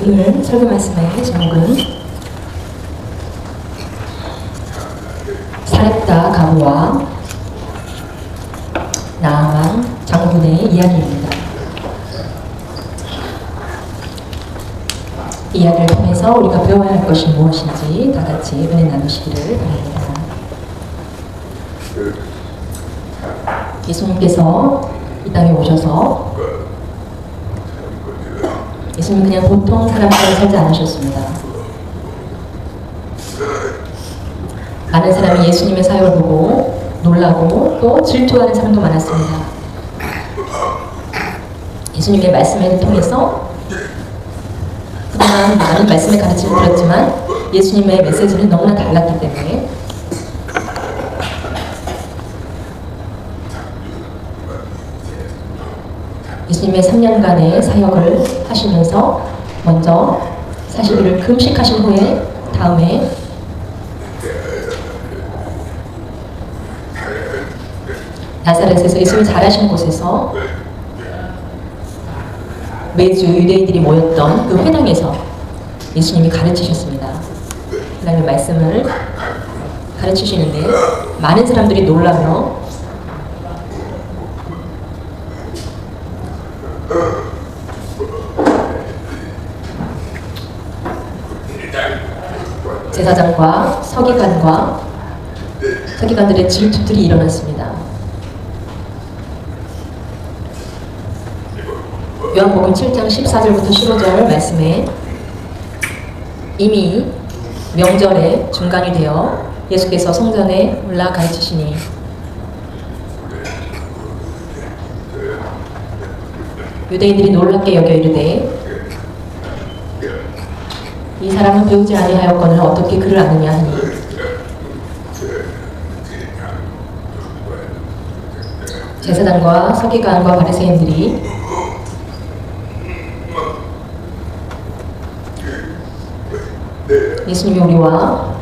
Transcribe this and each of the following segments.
오늘 설교 말씀의 제목은 사렙다 가부와 나아만 장군의 이야기입니다. 이 이야기를 통해서 우리가 배워야 할 것이 무엇인지 다 같이 은혜 나누시기를 바랍니다. 예수님께서 이 땅에 오셔서 예수님은 그냥 보통 사람처럼 살지 않으셨습니다. 많은 사람이 예수님의 사역을 보고 놀라고 또 질투하는 사람도 많았습니다. 예수님의 말씀을 통해서 그동안 많은 말씀의 가르침을 들었지만 예수님의 메시지는 너무나 달랐기 때문에 예수님의 3년간의 사역을 하시면서 먼저 40일을 금식하신 후에 다음에 나사렛에서 예수님이 자라신 곳에서 매주 유대인들이 모였던 그 회당에서 예수님이 가르치셨습니다. 하나님의 말씀을 가르치시는데 많은 사람들이 놀라며 제사장과 서기관들의 질투들이 일어났습니다. 요한복음 7장 14절부터 15절 말씀에 이미 명절의 중간이 되어 예수께서 성전에 올라 가르치시니 유대인들이 놀랍게 여겨 이르되 이 사람은 배우지 아니하였거늘 어떻게 그를 아느냐 하니 제사장과 서기관과 바리새인들이 예수님이 우리와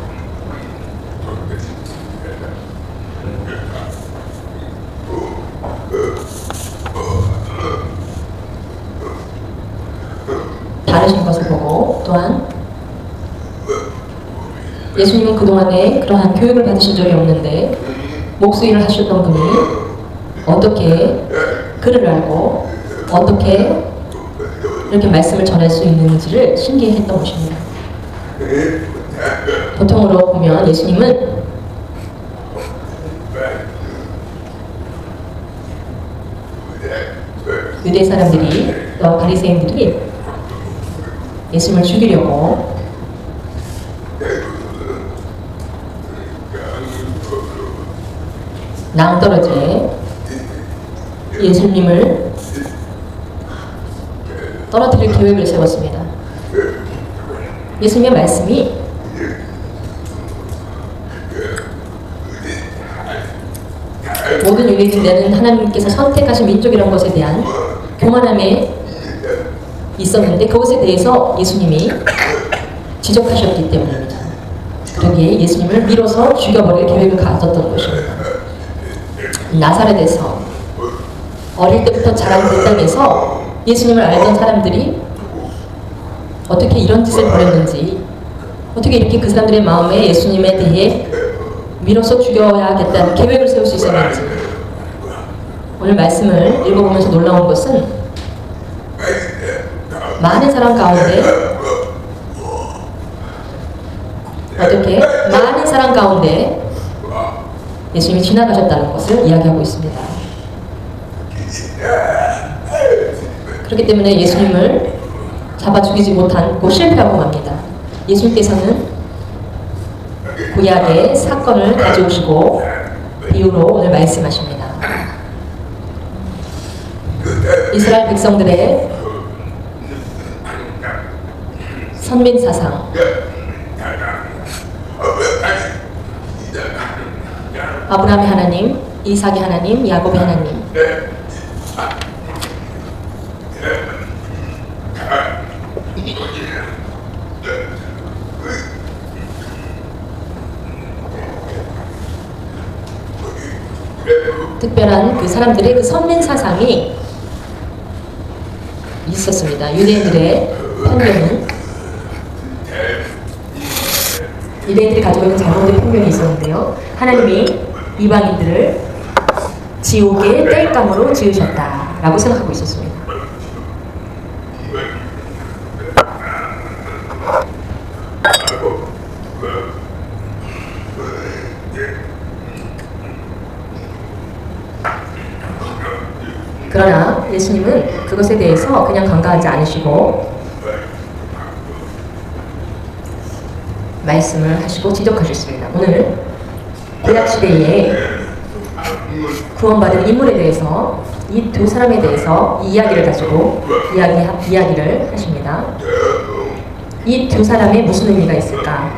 다르신 것을 보고 또한 예수님은 그동안에 그러한 교육을 받으신 적이 없는데 목수일을 하셨던 분이 어떻게 글을 알고 어떻게 이렇게 말씀을 전할 수 있는지를 신기해했던 것입니다. 보통으로 보면 예수님은 유대 사람들이 또 바리새인들이 예수님을 죽이려고 낭떠러지에 예수님을 떨어뜨릴 계획을 세웠습니다. 예수님의 말씀이 모든 유대인들은 하나님께서 선택하신 민족이라는 것에 대한 교만함에 있었는데 그것에 대해서 예수님이 지적하셨기 때문입니다. 그러기에 예수님을 밀어서 죽여버릴 계획을 가졌던 것입니다. 나사렛에서 어릴 때부터 자란 그 땅에서 예수님을 알던 사람들이 어떻게 이런 짓을 벌였는지 어떻게 이렇게 그 사람들의 마음에 예수님에 대해 밀어서 죽여야겠다는 계획을 세울 수 있었는지 오늘 말씀을 읽어보면서 놀라운 것은 많은 사람 가운데 어떻게 많은 사람 가운데 예수님이 지나가셨다는 것을 이야기하고 있습니다. 그렇기 때문에 예수님을 잡아 죽이지 못하고 실패하고 맙니다. 예수님께서는 구약의 사건을 가져오시고 비유로 오늘 말씀하십니다. 이스라엘 백성들의 선민사상 아브라함의 하나님, 이삭의 하나님, 야곱의 하나님 특별한 그 사람들의 그 선민사상이 있었습니다. 유대인들의 편견은 유대인들이 가지고 있는 잘못된 편견이 있었는데요. 하나님이 이방인들을 지옥의 땔감으로 지으셨다라고 생각하고 있었습니다. 그러나 예수님은 그것에 대해서 그냥 간과하지 않으시고 말씀을 하시고 지적하셨습니다. 오늘 구약시대에 구원받은 인물에 대해서 이 두 사람에 대해서 이야기를 가지고 이야기를 하십니다. 이 두 사람의 무슨 의미가 있을까?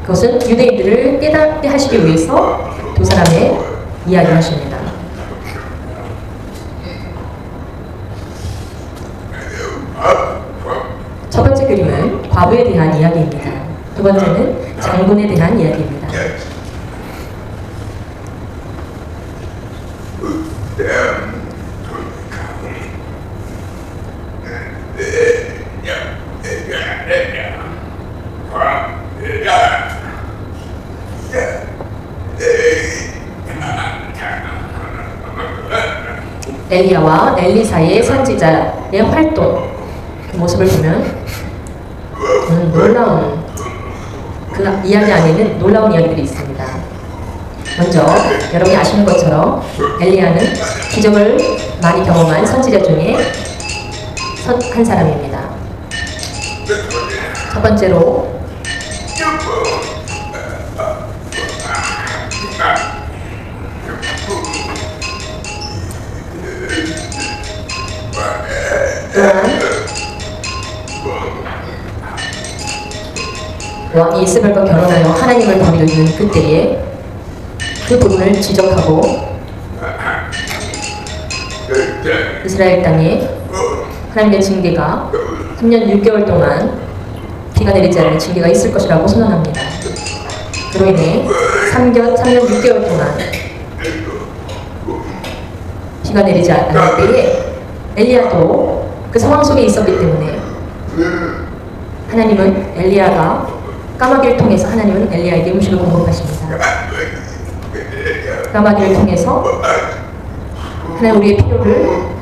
그것은 유대인들을 깨닫게 하시기 위해서 두 사람의 이야기를 하십니다. 첫 번째 그림은 과부에 대한 이야기입니다. 두 번째는 장군에 대한 이야기입니다. 엘리야와 엘리사의 선지자의 활동, 그 모습을 보면 놀라운, 그 이야기 안에는 놀라운 이야기들이 있습니다. 먼저 여러분이 아시는 것처럼 엘리야는 기적을 많이 경험한 선지자 중에 한 사람입니다. 첫 번째로 왕이 이스벨과 결혼하여 하나님을 버리는 그때에 그 부분을 지적하고 이스라엘 땅에 하나님의 징계가 3년 6개월 동안 비가 내리지 않는 징계가 있을 것이라고 선언합니다. 그로 인해 3년 6개월 동안 비가 내리지 않을 때에 엘리야도 그 상황 속에 있었기 때문에 하나님은 엘리야가 까마귀를 통해서 하나님은 엘리야에게 음식을 공급하십니다. 까마귀를 통해서 하나님 우리의 필요를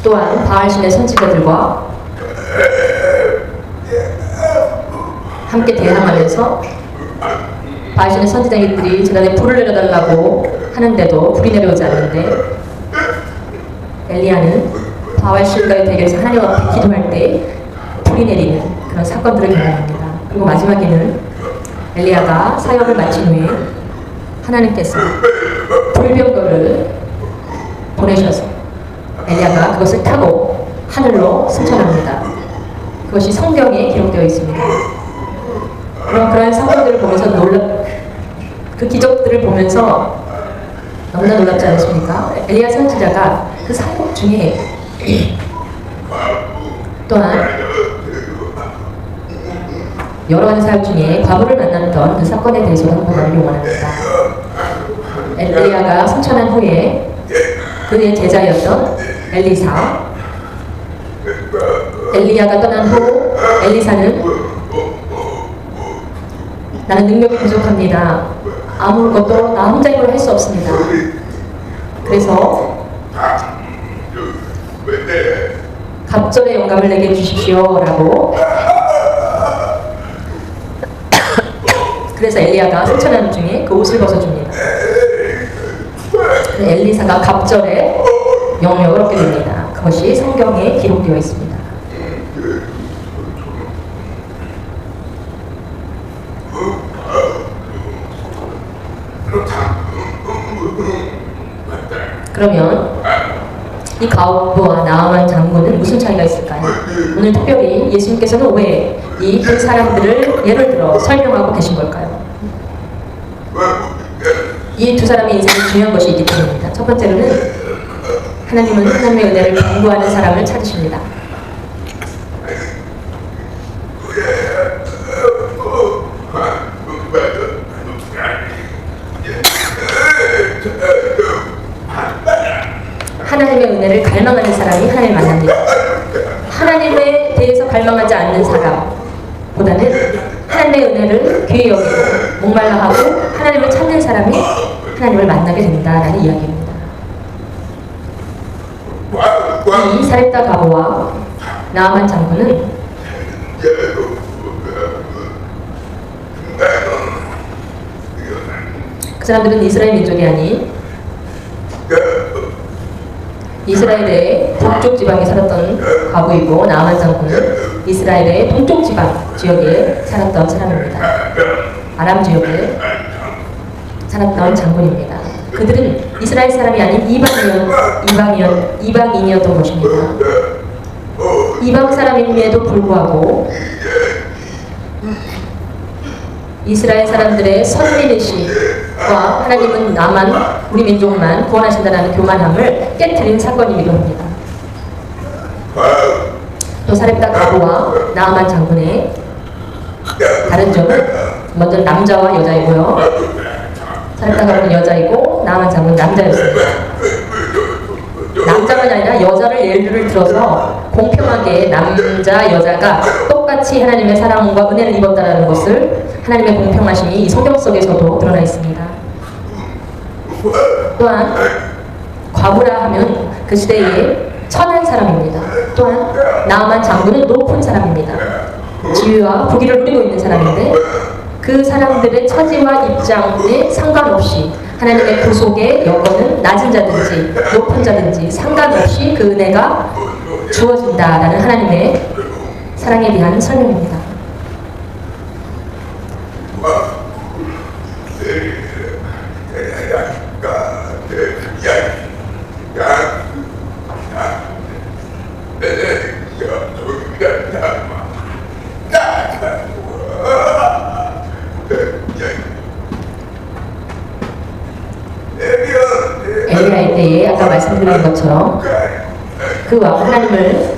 또한 바알신의 선지자들과 함께 대항하면서 바알신의 선지자들이 재단에 불을 내려달라고 하는데도 불이 내려오지 않는데 엘리야는 바알신과의 대결에서 하나님 앞에 기도할 때 불이 내리는 그런 사건들을 경험합니다. 그리고 마지막에는 엘리야가 사역을 마친 후에 하나님께서 불병거를 보내셔서 엘리야가 그것을 타고 하늘로 승천합니다. 그것이 성경에 기록되어 있습니다. 그러한 사건들을 보면서 그 기적들을 보면서 너무나 놀랍지 않으십니까? 엘리야 선지자가 그 사역 중에 또한 여러 가지 사역 중에 과부를 만났던 그 사건에 대해서도 한번 알려고 합니다. 엘리야가 승천한 후에 그의 제자였던 엘리야가 떠난 후 엘리사는 나는 능력이 부족합니다. 아무것도 나 혼자 힘으로 할 수 없습니다. 그래서 갑절의 영감을 내게 주십시오 라고 그래서 엘리야가 승천하는 중에 그 옷을 벗어줍니다. 엘리사가 갑절의 영역을 얻게 됩니다. 그것이 성경에 기록되어 있습니다. 그러면 이 과부와 나아만 장군은 무슨 차이가 있을까요? 오늘 특별히 예수님께서는 왜 이 두 사람들을 예를 들어 설명하고 계신 걸까요? 이 두 사람의 인생이 중요한 것이 있기 때문입니다. 첫 번째로는 하나님은 하나님의 은혜를 강구하는 사람을 찾으십니다. 하나님의 은혜를 갈망하는 사람이 하나님을 만납니다. 하나님에 대해서 갈망하지 않는 사람보다는 하나님의 은혜를 귀히 여기고 목말라 하고 하나님을 찾는 사람이 하나님을 만나게 된다라는 이야기입니다. 이 사렙다 과부와 나아만 장군은 그 사람들은 이스라엘 민족이 아닌 이스라엘의 북쪽 지방에 살았던 과부이고, 나아만 장군은 이스라엘의 동쪽 지방 지역에 살았던 사람입니다. 아람 지역에 살았던 장군입니다. 그들은 이스라엘 사람이 아닌 이방인이었던 것입니다. 이방 사람임에도 불구하고 이스라엘 사람들의 선민의식과 하나님은 나만, 우리 민족만 구원하신다는 교만함을 깨트린 사건이기도 합니다. 또 사렙다 과부와 나아만 장군의 다른 점은 먼저 남자와 여자이고요. 사렙다 과부는 여자이고 나아만 장군은 남자였습니다. 남자가 아니라 여자를 예를 들어서 공평하게 남자, 여자가 똑같이 하나님의 사랑과 은혜를 입었다는 것을, 하나님의 공평하심이 이 성경 속에서도 드러나 있습니다. 또한 과부라 하면 그 시대에 천한 사람입니다. 또한 나아만 장군은 높은 사람입니다. 지위와 부귀를 누리고 있는 사람인데 그 사람들의 처지와 입장에 상관없이 하나님의 구속의 여건은 낮은 자든지 높은 자든지 상관없이 그 은혜가 주어진다라는 하나님의 사랑에 대한 설명입니다. 엘리야의 때에 아까 말씀드린 것처럼 그 왕은 하나님을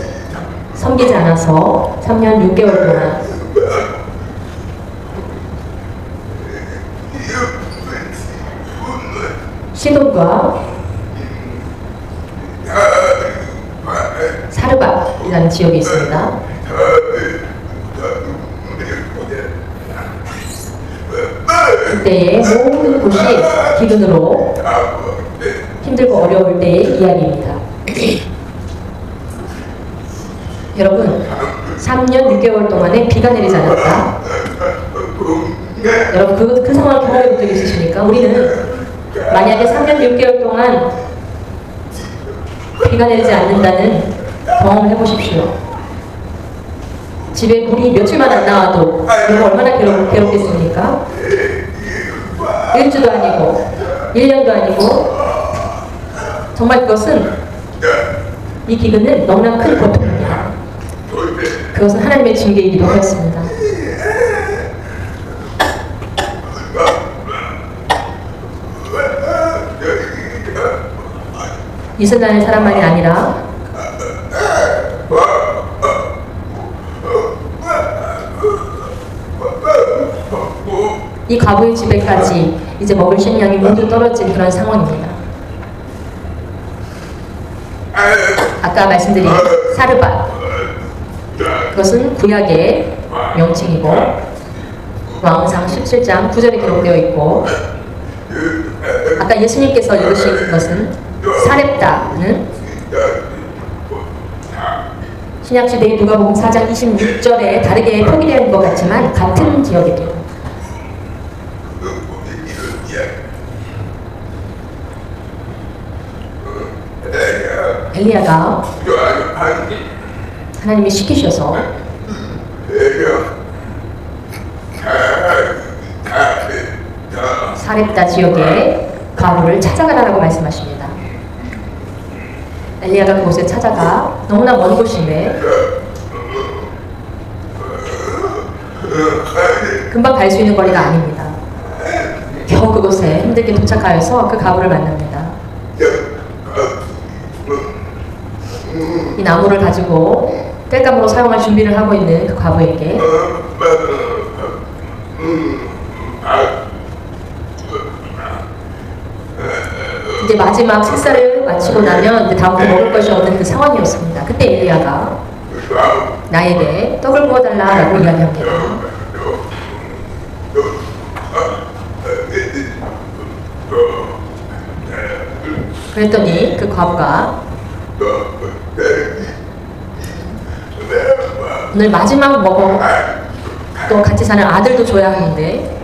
섬기지 않아서 3년 6개월 동안 시돈과 사르밧이라는 지역이 있습니다. 그때의 모든 곳이 기근으로 힘들고 어려울 때의 이야기입니다. 여러분, 3년 6개월 동안에 비가 내리지 않았다. 여러분 그 상황을 경험해 본 적 있으십니까? 우리는 만약에 3년 6개월 동안 비가 내리지 않는다는 경험을 해보십시오. 집에 물이 며칠만 안 나와도 이거 얼마나 괴롭겠습니까? 1주도 아니고 1년도 아니고, 정말 그것은, 이 기근은 너무나 큰 고통입니다. 그것은 하나님의 징계이기도 하였습니다. 이스라엘 사람만이 아니라 이 과부의 집에까지 이제 먹을 식량이 모두 떨어진 그런 상황입니다. 아까 말씀드린 사르밧, 그것은 구약의 명칭이고 왕상 17장 9절에 기록되어 있고, 아까 예수님께서 읽으신 것은 사렙다는 신약시대의 누가복음 4장 26절에 다르게 표기되는 것 같지만 같은 지역입니다. 엘리야가 하나님이 시키셔서 사렙다 지역에 과부를 찾아가라고 말씀하십니다. 엘리야가 그곳에 찾아가 너무나 먼 곳인데 금방 갈 수 있는 거리가 아닙니다. 겨우 그곳에 힘들게 도착하여서 그 과부를 만납니다. 이 나무를 가지고 땔감으로 사용할 준비를 하고 있는 그 과부에게 이제 마지막 식사를 마치고 나면 이제 다음부터 먹을 것이 없는 그 상황이었습니다. 그때 엘리야가 나에게 떡을 구워달라라고 이야기합니다. 그랬더니 그 과부가 오늘 마지막 먹어 또 같이 사는 아들도 줘야 하는데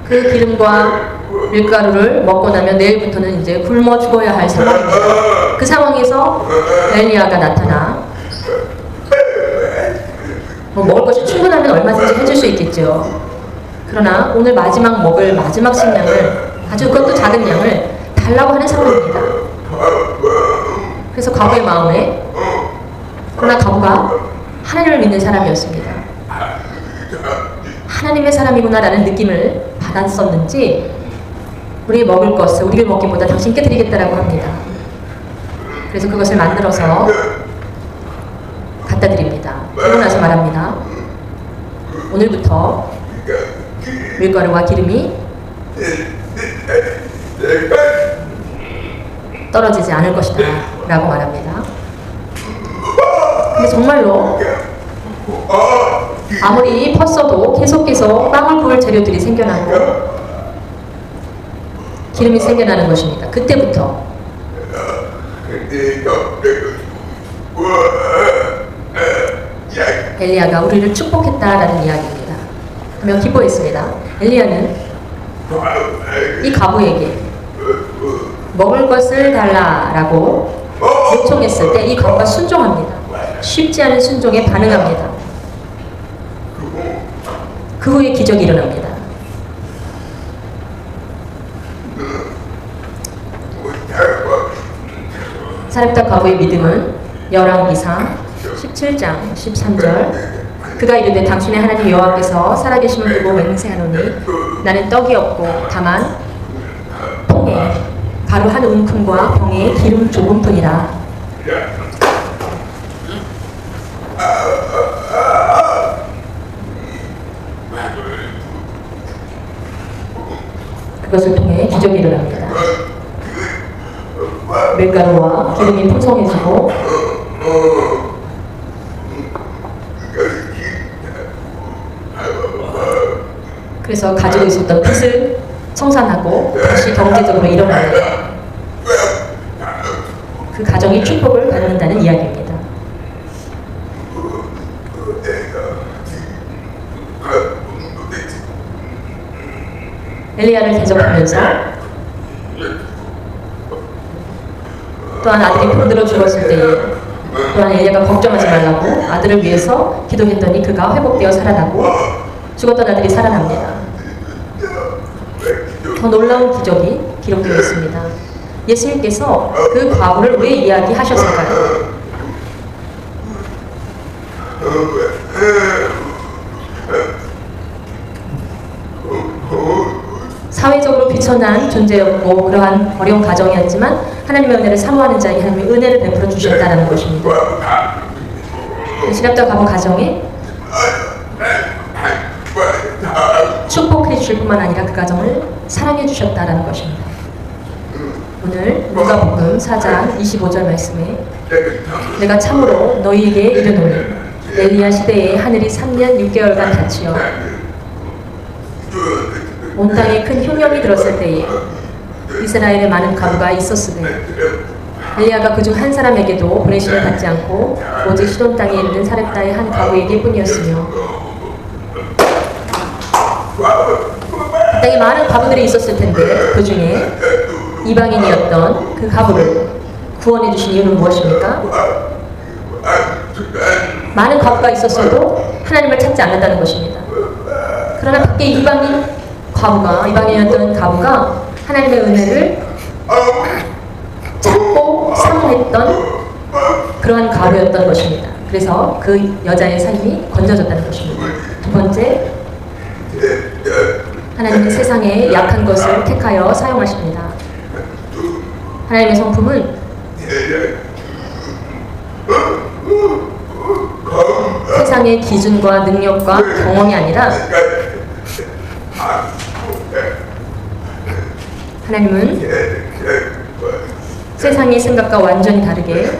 그 기름과 밀가루를 먹고 나면 내일부터는 이제 굶어 죽어야 할 상황입니다. 그 상황에서 엘리야가 나타나 먹을 것이 충분하면 얼마든지 해줄 수 있겠죠. 그러나 오늘 마지막 먹을 마지막 식량을 아주 그것도 작은 양을 달라고 하는 상황입니다. 그래서 과부의 마음에 그러나 과부가 하나님을 믿는 사람이었습니다. 하나님의 사람이구나라는 느낌을 받았었는지 우리 먹을 것을 우리가 먹기보다 당신께 드리겠다라고 합니다. 그래서 그것을 만들어서 갖다 드립니다. 그러고 나서 말합니다. 오늘부터 밀가루와 기름이 떨어지지 않을 것이다 라고 말합니다. 근데 정말로 아무리 펐어도 계속 빵을 구울 재료들이 생겨나고 기름이 생겨나는 것입니다. 그때부터 엘리야가 우리를 축복했다라는 이야기입니다. 하며 기뻐했습니다. 엘리야는 이 과부에게 먹을 것을 달라라고 요청했을 때 이 과부가 순종합니다. 쉽지 않은 순종에 반응합니다. 그 후에 기적이 일어납니다. 사렙다 과부의 믿음은 열왕기상 17장 13절 그가 이르되 당신의 하나님 여호와께서 살아계심을 두고 맹세하노니 나는 떡이 없고 다만 통에 가루 한 움큼과 병에 기름 조금뿐이라. 그것을 통해 기적이 일어납니다. 밀가루와 기름이 풍성해지고 그래서 가지고 있었던 빚을 청산하고 다시 경제적으로 일어납니다. 그 가정이 축복을 받는다는 이야기입니다. 엘리야를 대접하면서 또한 아들이 병들어 죽었을 때에 또한 엘리야가 걱정하지 말라고 아들을 위해서 기도했더니 그가 회복되어 살아나고 죽었던 아들이 살아납니다. 더 놀라운 기적이 기록되어 있습니다. 예수님께서 그 과부를 왜 이야기하셨을까요? 사회적으로 비천한 존재였고 그러한 어려운 가정이었지만 하나님의 은혜를 사모하는 자에게 하나님의 은혜를 베풀어 주셨다는 것입니다. 사렙다 과부 가정에 축복해 주실 뿐만 아니라 그 가정을 사랑해 주셨다는 것입니다. 오늘 누가복음 4장 25절 말씀에 내가 참으로 너희에게 이르노니 엘리야 시대에 하늘이 3년 6개월간 닫히어 온 땅에 큰 흉년이 들었을 때에 이스라엘에 많은 과부가 있었으되 엘리야가 그중 한 사람에게도 보내심을 받지 않고 오직 시돈 땅에 있는 사렙다의 한 과부에게 뿐이었으며 그 땅에 많은 과부들이 있었을 텐데 그 중에 이방인이었던 그 과부를 구원해 주신 이유는 무엇입니까? 많은 과부가 있었어도 하나님을 찾지 않았다는 것입니다. 그러나 밖에 이방인이었던 과부가 하나님의 은혜를 찾고 사모했던 그러한 과부였던 것입니다. 그래서 그 여자의 삶이 건져졌다는 것입니다. 두 번째, 하나님은 세상에 약한 것을 택하여 사용하십니다. 하나님의 성품은 세상의 기준과 능력과 경험이 아니라 하나님은 세상의 생각과 완전히 다르게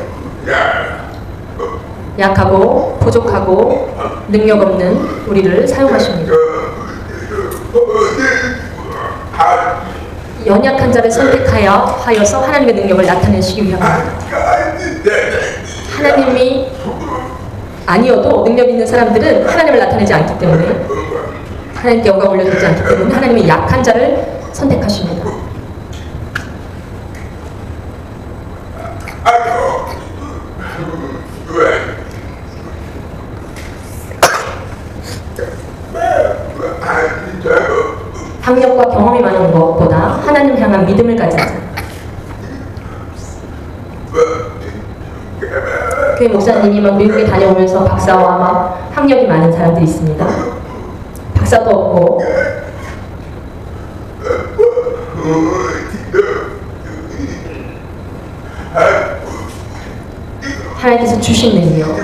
약하고 부족하고 능력 없는 우리를 사용하십니다. 연약한 자를 선택하여서 하나님의 능력을 나타내시기 위함입니다. 하나님이 아니어도 능력 있는 사람들은 하나님을 나타내지 않기 때문에, 하나님께 영광 올려드리지 않기 때문에 하나님이 약한 자를 선택하십니다. 학력과 경험이 많은 것보다 하나님 향한 믿음을 가진 자. 교회 목사님이 막 미국에 다녀오면서 박사와 막 학력이 많은 사람들이 있습니다. 박사도 없고 하나님께서 주신 능력,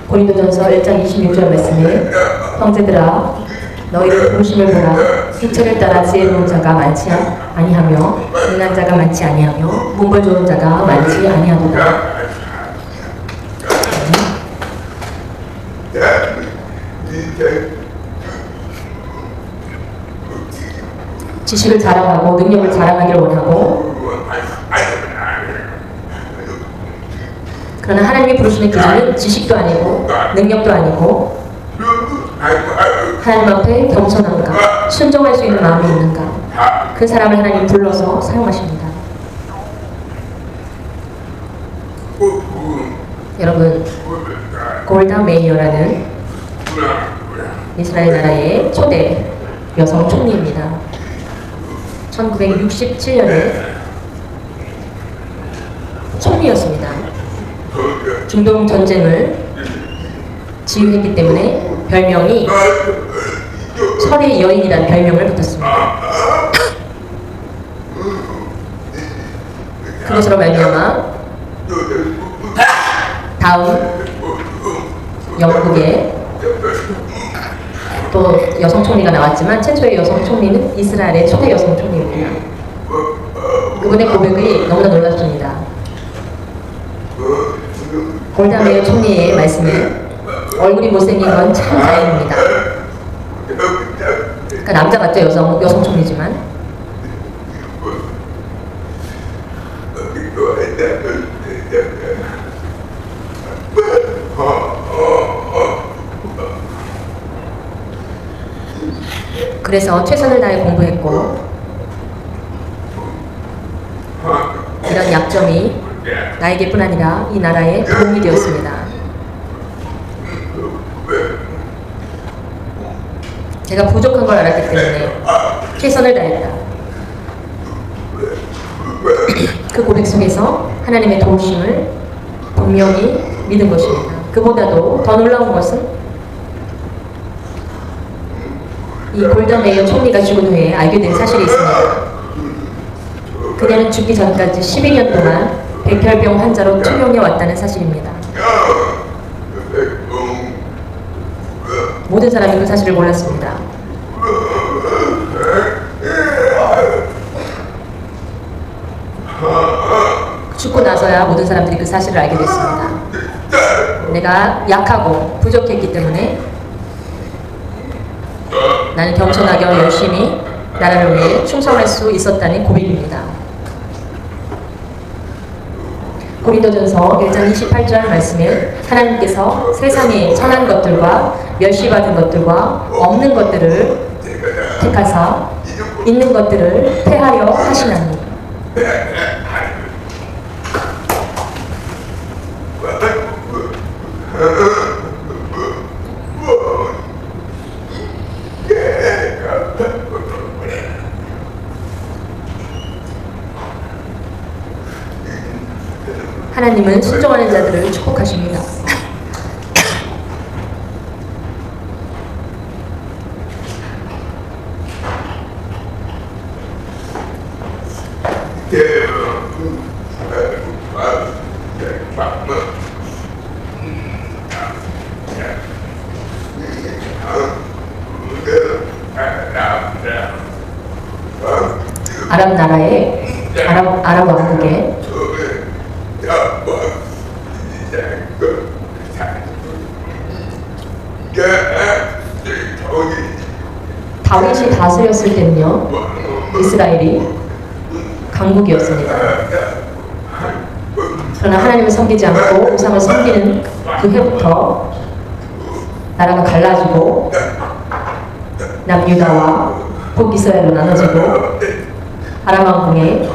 고린도전서 1장 26절 말씀에 형제들아 너희의 부르심을 보라 육체를 따라 지혜로운 자가 많지 아니하며 능한 자가 많지 아니하며 문벌 좋은 자가 많지 아니하도다. 지식을 자랑하고 능력을 자랑하기를 원하고, 그러나 하나님이 부르시는 기준은 지식도 아니고 능력도 아니고 하나님 앞에 겸손함과 순종할 수 있는 마음이 있는가, 그 사람을 하나님 불러서 사용하십니다. 여러분, 골다 메이어라는 이스라엘 나라의 초대 여성 총리입니다. 1967년에 총리였습니다. 중동 전쟁을 지휘했기 때문에 별명이 철의 여인이라는 별명을 붙었습니다. 그것으로 말미암아 다음 영국의 또 여성 총리가 나왔지만 최초의 여성 총리는 이스라엘의 초대 여성 총리입니다. 그분의 고백이 너무나 놀랍습니다. 골다 메이어 총리의 말씀에 얼굴이 못생긴 건 참 다행입니다. 그러니까 남자 같죠? 여성 총리지만. 그래서 최선을 다해 공부했고, 이런 약점이 나에게뿐 아니라 이 나라에 도움이 되었습니다. 제가 부족한 걸 알았기 때문에 최선을 다했다. 그 고백 속에서 하나님의 도우심을 분명히 믿은 것입니다. 그보다도 더 놀라운 것은 이 골다 메이어 총리가 죽은 후에 알게 된 사실이 있습니다. 그녀는 죽기 전까지 12년 동안 백혈병 환자로 투병해 왔다는 사실입니다. 모든 사람이 그 사실을 몰랐습니다. 죽고 나서야 모든 사람들이 그 사실을 알게 됐습니다. 내가 약하고 부족했기 때문에 나는 겸손하게 열심히 나라를 위해 충성할 수 있었다는 고백입니다. 고린도전서 1장 28절 말씀에 하나님께서 세상에 천한 것들과 멸시받은 것들과 없는 것들을 택하사 있는 것들을 폐하려 하시나니. 하나님은 순종하는 자들을 축복하십니다. 아랍 나라의 아랍 왕국에 다윗이 다스렸을 때는요, 이스라엘이 강국이었습니다. 그러나 하나님을 섬기지 않고 우상을 섬기는 그 해부터 나라가 갈라지고 남유다와 북이스라엘로 나눠지고 아람 왕궁에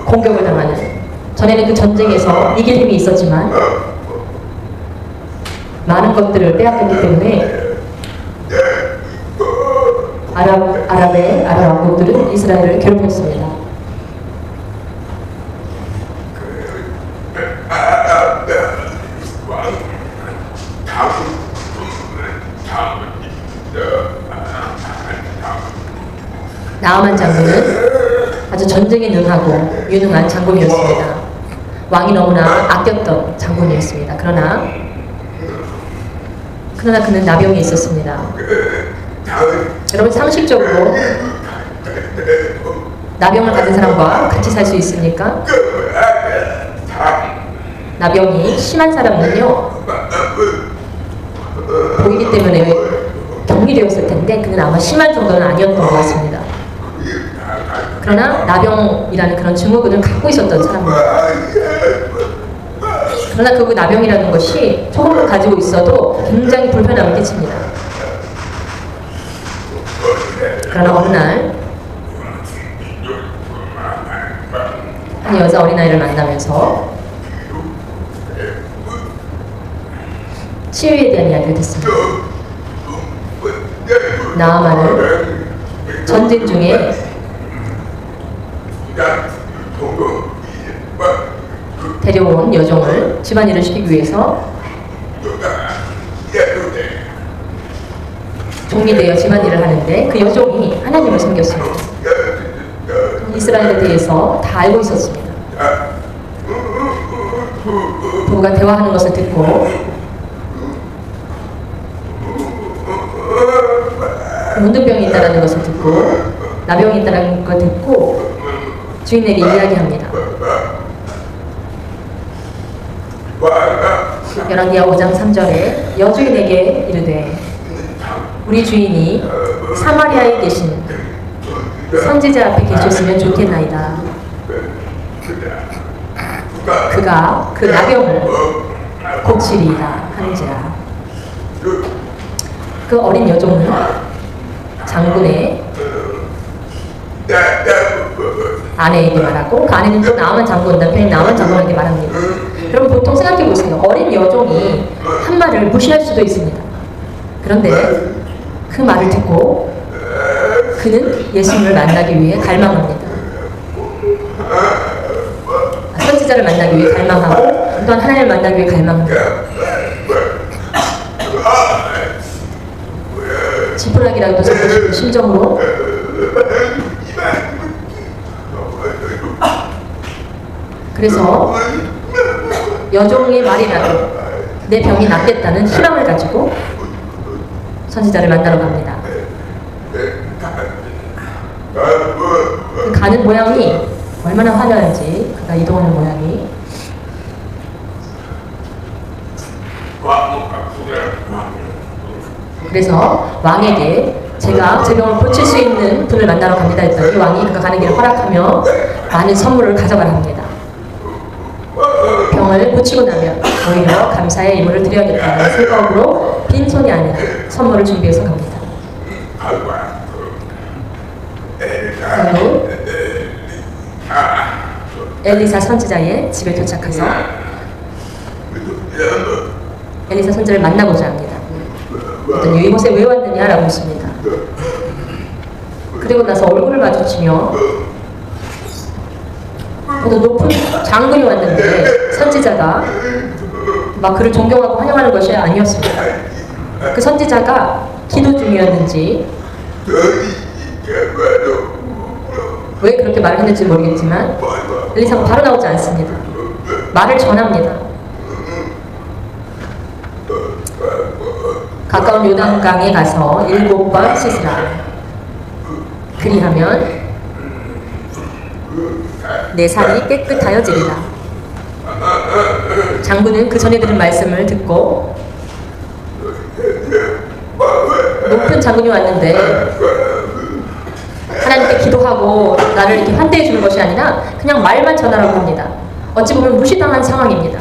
공격을 당하는, 전에는 그 전쟁에서 이길 힘이 있었지만 많은 것들을 빼앗겼기 때문에 아랍 왕국들은 이스라엘을 괴롭혔습니다. 나아만 장군은 아주 전쟁에 능하고 유능한 장군이었습니다. 왕이 너무나 아꼈던 장군이었습니다. 그러나 그는 나병이 있었습니다. 여러분, 상식적으로 나병을 가진 사람과 같이 살 수 있습니까? 나병이 심한 사람은요, 보이기 때문에 격리되었을 텐데 그는 아마 심한 정도는 아니었던 것 같습니다. 그러나 나병이라는 그런 증후군을 갖고 있었던 사람입니다. 그러나 그 나병이라는 것이 조금만 가지고 있어도 굉장히 불편함을 끼칩니다. 그러나 어느 날 한 여자 어린아이를 만나면서 치유에 대한 이야기를 듣습니다. 나아만은 전쟁 중에 데려온 여종을 집안일을 시키기 위해서 종이 되어 집안일을 하는데 그 여종이 하나님을 섬겼습니다. 이스라엘에 대해서 다 알고 있었습니다. 부부가 대화하는 것을 듣고 문둥병이 있다는 것을 듣고 나병이 있다는 걸 듣고 주인에게 이야기합니다. 열왕기하 5장 3절에 여주인에게 이르되 우리 주인이 사마리아에 계신 선지자 앞에 계셨으면 좋겠나이다. 그가 그 나병을 고치리이다 하는지라. 그 어린 여종은 장군의 아내에게 말하고 그 아내는 또 나아만 장군 남편인 나아만 장군에게 말합니다. 여러분, 보통 생각해 보세요. 어린 여종이 한 말을 무시할 수도 있습니다. 그런데 그 말을 듣고 그는 예수님을 만나기 위해 갈망합니다. 선지자를 만나기 위해 갈망하고 또한 하나님을 만나기 위해 갈망합니다. 지푸라기라도 잡고 싶은 심정으로 그래서 여종의 말이라도 내 병이 낫겠다는 희망을 가지고 선지자를 만나러 갑니다. 가는 모양이 얼마나 화려한지, 그가 이동하는 모양이. 그래서 왕에게 제가 제 병을 고칠 수 있는 분을 만나러 갑니다 했더니 왕이 그가 가는 길을 허락하며 많은 선물을 가져가라 합니다. 병을 고치고 나면 오히려 감사의 이물을 드려야겠다는 생각으로 빈손이 아니라 선물을 준비해서 갑니다. 그리고 엘리사 선지자의 집에 도착해서 엘리사 선지자를 만나고자 합니다. 그랬더니 이곳에 왜 왔느냐라고 묻습니다. 그리고 나서 얼굴을 마주치며 또 높은 장군이 왔는데 선지자가 막 그를 존경하고 환영하는 것이 아니었습니다. 그 선지자가 기도 중이었는지 왜 그렇게 말을 했는지 모르겠지만 엘리사가 바로 나오지 않습니다. 말을 전합니다. 가까운 요단강에 가서 7번 씻으라. 그리하면 내 살이 깨끗하여지리라. 장군은 그 전에 들은 말씀을 듣고 높은 장군이 왔는데 하나님께 기도하고 나를 이렇게 환대해 주는 것이 아니라 그냥 말만 전하라고 합니다. 어찌 보면 무시당한 상황입니다.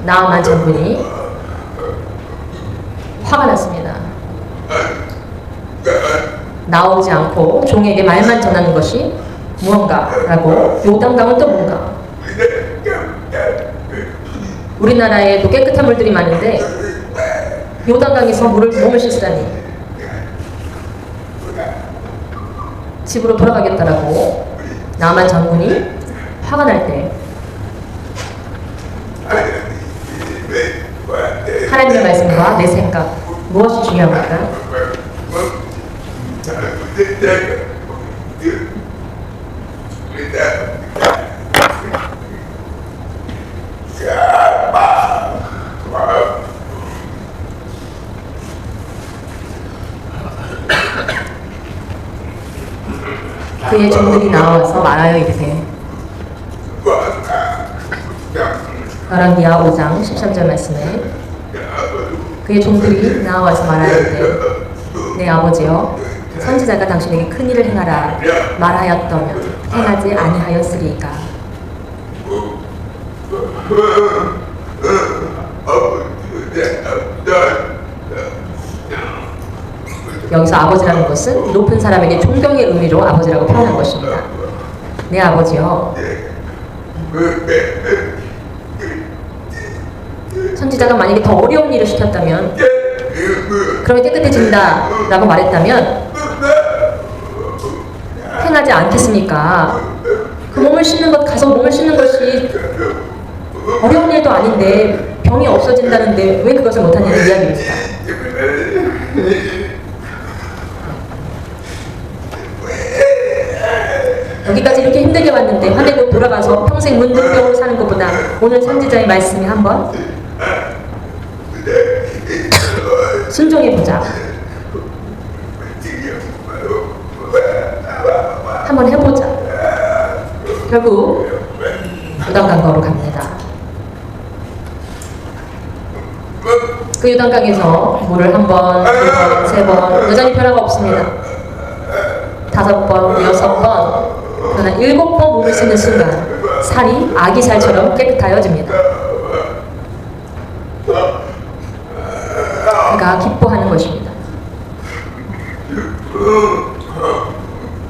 나아만 장군이 화가 났습니다. 나오지 않고 종에게 말만 전하는 것이 무언가라고, 요단강은 또 뭔가. 우리나라에도 깨끗한 물들이 많은데 요단강에서 몸을 씻다니. 집으로 돌아가겠다라고 나만 장군이 화가 날 때 하나님의 말씀과 내 생각 무엇이 중요합니까? 그의 종들이 나와서 말하여 이르되, 열왕기하 5장 13절 말씀에 그의 종들이 나와서 말하여 이르되, 내 아버지여, 선지자가 당신에게 큰 일을 행하라 말하였더면 행하지 아니하였으리까. 여기서 아버지라는 것은 높은 사람에게 존경의 의미로 아버지라고 표현한 것입니다. 내 아버지요, 선지자가 만약에 더 어려운 일을 시켰다면, 그러면 깨끗해진다 라고 말했다면 행하지 않겠습니까? 그 몸을 씻는 것, 가서 몸을 씻는 것이 어려운 일도 아닌데 병이 없어진다는데 왜 그것을 못하냐는 이야기입니다. 여기까지 이렇게 힘들게 왔는데 화내고 돌아가서 평생 문둥병으로 사는 것보다 오늘 선지자의 말씀이 한번 순종해보자, 한번 해보자. 결국 요단강가로 갑니다. 그 요단강에서 물을 한 번, 두 번, 세 번, 여전히 변화가 없습니다. 5번, 6번, 그러나 7번 몸을 씻는 순간 살이 아기 살처럼 깨끗하여집니다. 그가 기뻐하는 것입니다.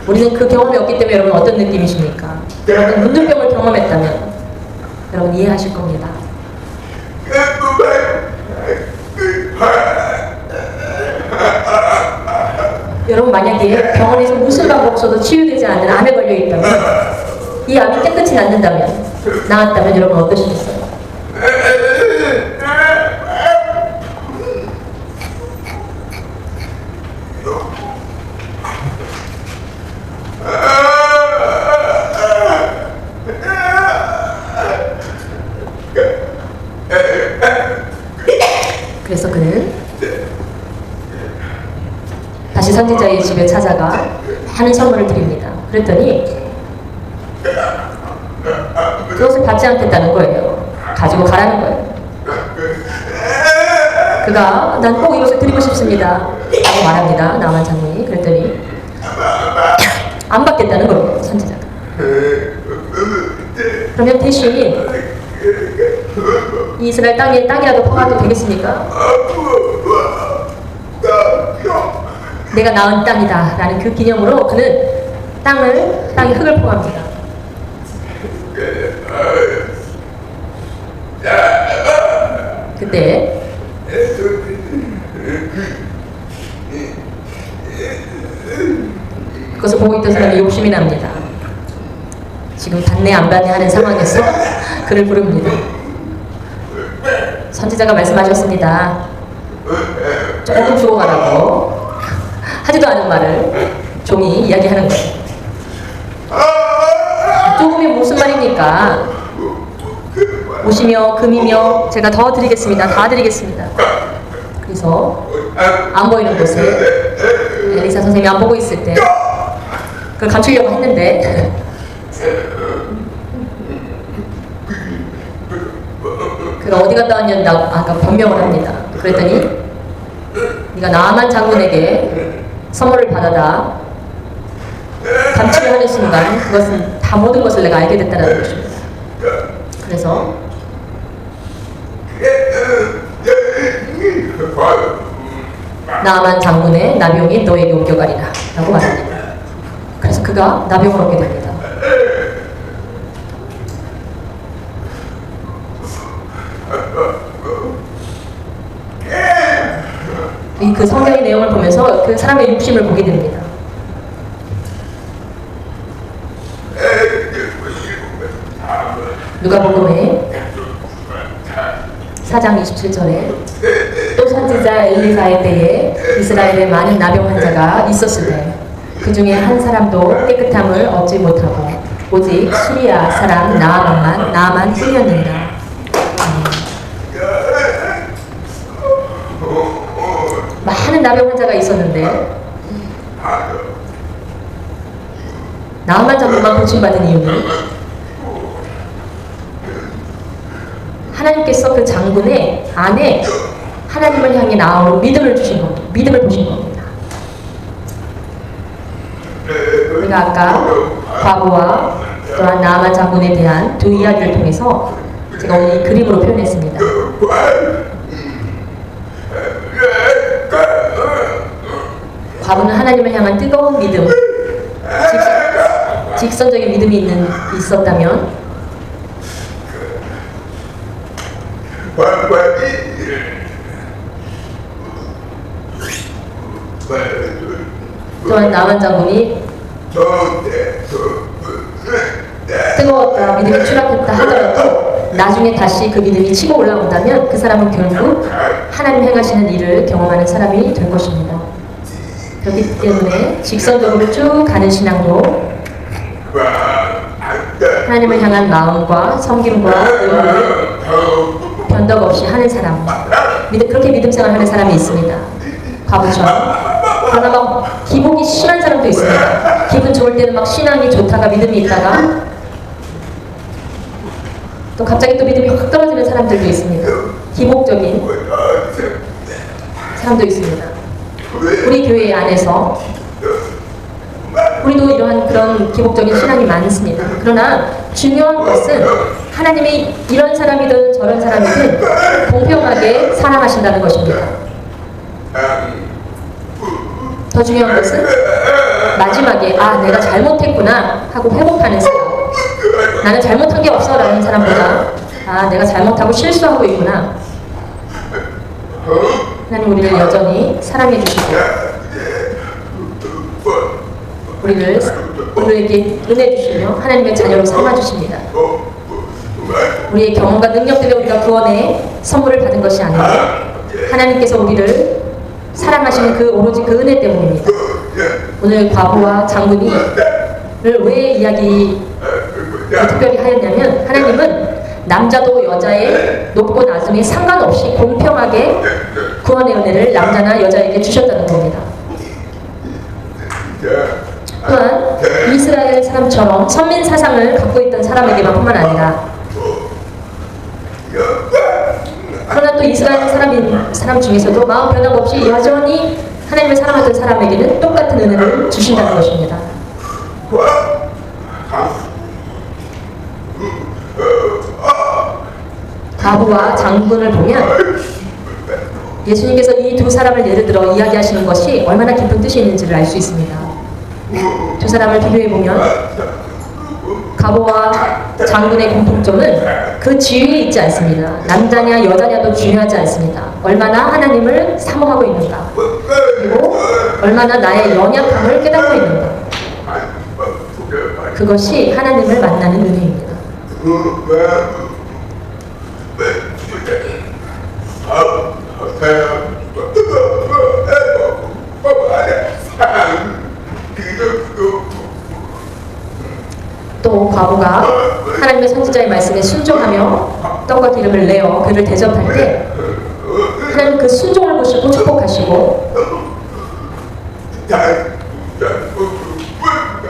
우리는 그 경험이 없기 때문에 여러분 어떤 느낌이십니까? 여러분 문둥병을 경험했다면 여러분 이해하실 겁니다. 여러분 만약에 병원에서 무슨 방법 써도 치유되지 않는 암에 걸려 있다면, 이 암이 깨끗이 낫는다면, 나았다면 여러분 어떠시겠어요? 그래서 그는 다시 선지자의 집에 찾아가 많은 선물을 드립니다. 그랬더니 그것을 받지 않겠다는 거예요. 가지고 가라는 거예요. 그가 난 꼭 이것을 드리고 싶습니다 라고 말합니다. 나만 장군이. 그랬더니 안 받겠다는 거예요, 선지자가. 그러면 대신 이스라엘 땅에 땅이라도 퍼가도 되겠습니까? 내가 낳은 땅이다 라는 그 기념으로 그는 땅에 흙을 포함합니다. 그때 그것을 보고 있던 사람이 욕심이 납니다. 지금 받네 안 받네 하는 상황에서 그를 부릅니다. 선지자가 말씀하셨습니다. 조금 주고 가라고. 하지도 않은 말을 종이 이야기하는 거예요. 조금이 무슨 말입니까? 옷이며 금이며 제가 더 드리겠습니다. 다 드리겠습니다. 그래서 안 보이는 곳에 엘리사 선생님이 안 보고 있을 때 그걸 감추려고 했는데 그가 어디 갔다 왔냐고 아까 변명을 합니다. 그랬더니 네가 나아만 장군에게 선물을 받아다 감추려 하는 순간 그것은 다 모든 것을 내가 알게 됐다는 것입니다. 그래서 나아만 장군의 나병이 너에게 옮겨가리라 라고 말합니다. 그래서 그가 나병을 얻게 됩니다. 그 성경의 내용을 보면서 그 사람의 육심을 보게 됩니다. 누가복음에 4장 27절에 또 선지자 엘리사의 때에 이스라엘에 많은 나병 환자가 있었을 때 그 중에 한 사람도 깨끗함을 얻지 못하고 오직 시리아 사람 나아만 뿐이었느니라. 많은 나병 환자가 있었는데 나아만 장군만 고침받은 이유는 하나님께서 그 장군의 안에 하나님을 향해 나아오는 믿음을 주신 겁니다. 믿음을 보신 겁니다. 우리가 아까 과부와 또한 나아만 장군에 대한 두 이야기를 통해서 제가 오늘 이 그림으로 표현했습니다. 과부는 하나님을 향한 뜨거운 믿음, 직선적인 믿음이 있었다면 또한 나아만 장군이 뜨거웠다, 믿음이 추락했다 하더라도 나중에 다시 그 믿음이 치고 올라온다면 그 사람은 결국 하나님 행하시는 일을 경험하는 사람이 될 것입니다. 그렇기 때문에 직선적으로 쭉 가는 신앙도 하나님을 향한 마음과 섬김과 의무를 변덕 없이 하는 사람, 그렇게 믿음 생활하는 사람이 있습니다. 과부처럼. 그러나 막 기복이 심한 사람도 있습니다. 기분 좋을 때는 막 신앙이 좋다가 믿음이 있다가 또 갑자기 또 믿음이 확 떨어지는 사람들도 있습니다. 기복적인 사람도 있습니다. 우리 교회 안에서 우리도 이러한 그런 기복적인 신앙이 많습니다. 그러나 중요한 것은 하나님이 이런 사람이든 저런 사람이든 공평하게 사랑하신다는 것입니다. 더 중요한 것은 마지막에 내가 잘못했구나 하고 회복하는 사람, 나는 잘못한 게 없어 라는 사람보다 내가 잘못하고 실수하고 있구나, 하나님 우리를 여전히 사랑해 주시고 우리에게 은혜 주시며 하나님의 자녀로 삼아 주십니다. 우리의 경험과 능력 때문에 우리가 구원의 선물을 받은 것이 아니라 하나님께서 우리를 사랑하시는 그 오로지 그 은혜 때문입니다. 오늘 과부와 장군이 왜 이야기 특별히 하였냐면 하나님은 남자도 여자의 높고 낮음에 상관없이 공평하게 구원의 은혜를 남자나 여자에게 주셨다는 겁니다. 또한 이스라엘 사람처럼 선민 사상을 갖고 있던 사람에게만 뿐만 아니라 그러나 또 이스라엘 사람 중에서도 마음 변함없이 여전히 하나님을 사랑하던 사람에게는 똑같은 은혜를 주신다는 것입니다. 과부와 장군을 보면 예수님께서 이 두 사람을 예를 들어 이야기하시는 것이 얼마나 깊은 뜻이 있는지를 알 수 있습니다. 두 사람을 비교해보면 과부와 장군의 공통점은 그 지위에 있지 않습니다. 남자냐 여자냐도 중요하지 않습니다. 얼마나 하나님을 사모하고 있는가, 그리고 얼마나 나의 연약함을 깨닫고 있는가, 그것이 하나님을 만나는 은혜입니다. 과부가 하나님의 선지자의 말씀에 순종하며 떡과 기름을 내어 그를 대접할 때 하나님 그 순종을 보시고 축복하시고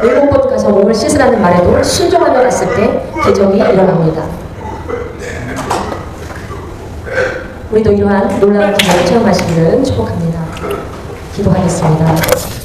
7번 가서 몸을 씻으라는 말에도 순종하며 갔을 때 기적이 일어납니다. 우리도 이러한 놀라운 기적을 체험하시기를 축복합니다. 기도하겠습니다.